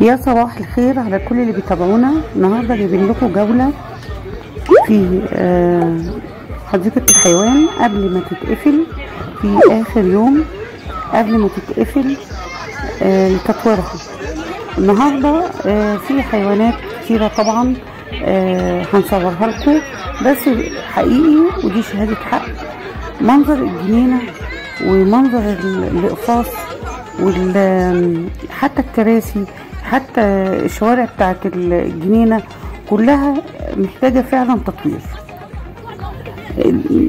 يا صباح الخير على كل اللي بيتابعونا. النهارده جايبين لكم جوله في حديقه الحيوان قبل ما تتقفل، في اخر يوم قبل ما تتقفل لتطويرها. النهارده في حيوانات كتيره طبعا هنصورها لكم، بس حقيقي ودي شهاده حق منظر الجنينه ومنظر الاقفاص حتى الكراسي، حتى الشوارع بتاعت الجنينة كلها محتاجة فعلا تطوير.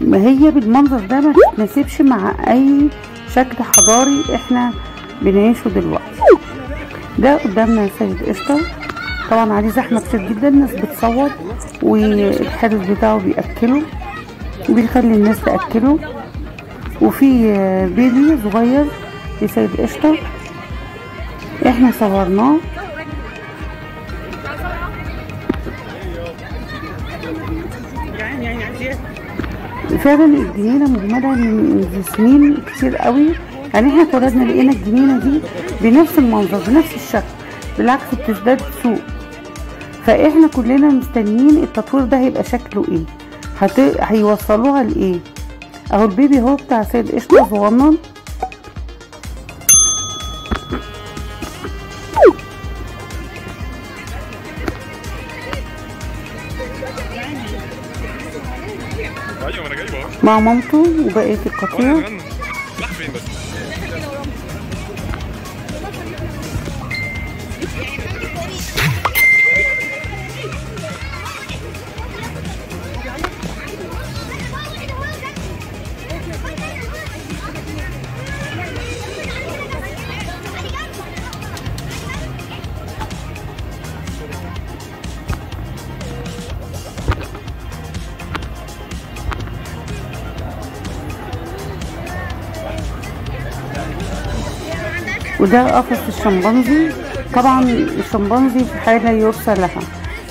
ما هي بالمنظر ده ما تتناسبش مع اي شكل حضاري احنا بنعيشه دلوقتي. ده قدامنا سيد قشطة، طبعا عليه زحمة كتير جدا، الناس بتصور والحارس بتاعه بيأكله وبيخلي الناس تأكله، وفي بيبي صغير لسيد قشطة احنا صورناه. فعلا الجنينة مهملة من سنين كتير قوي، يعني احنا اتولدنا لقينا الجنينة دي بنفس المنظر بنفس الشكل، بالعكس بتزداد سوء. فاحنا كلنا مستنيين التطوير ده هيبقى شكله ايه، هيوصلوها لايه. اهو البيبي هو بتاع سيد قشطة صغنن، مع مامته وبقية القطيع. وده قفص الشمبانزي. طبعا الشمبانزي في حالة يرثى لها،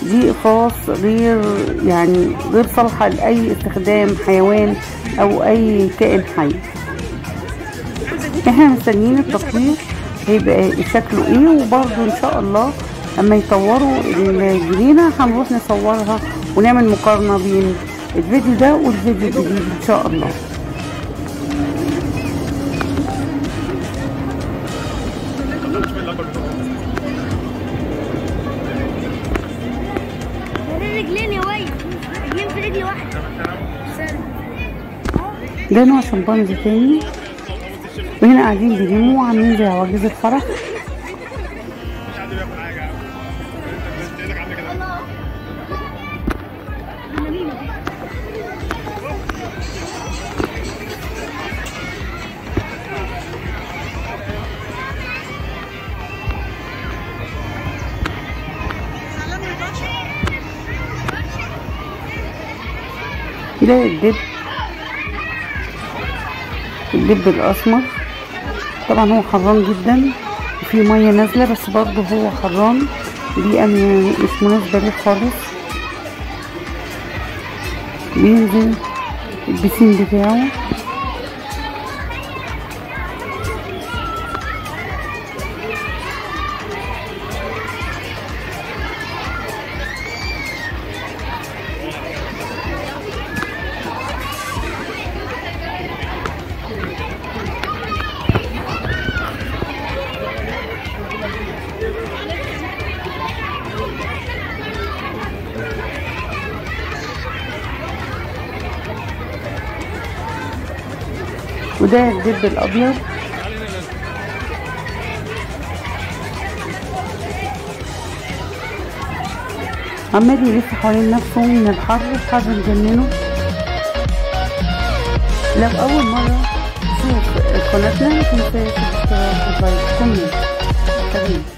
دي اقفاص غير صالحة لأي استخدام حيوان أو أي كائن حي. احنا مستنيين التطوير هيبقى شكله ايه، وبرضه ان شاء الله اما يطوروا الجنينة هنروح نصورها ونعمل مقارنة بين الفيديو ده والفيديو الجديد ان شاء الله. ده نوع شمبانزي تاني، وهنا قاعدين بيلموا وعاملين زي عواجيز الفرح. ده الدب الاسمر، طبعا هو حران جدا وفي ميه نازله، بس برضه هو حران، دي مش مناسبه ليه خالص. بينزل البسين بتاعه. وده الدب الابيض، عمال يلف حوالين نفسه من الحر مجننه. لو اول مره تشوف قناتنا متنساش الاشتراك واللايك.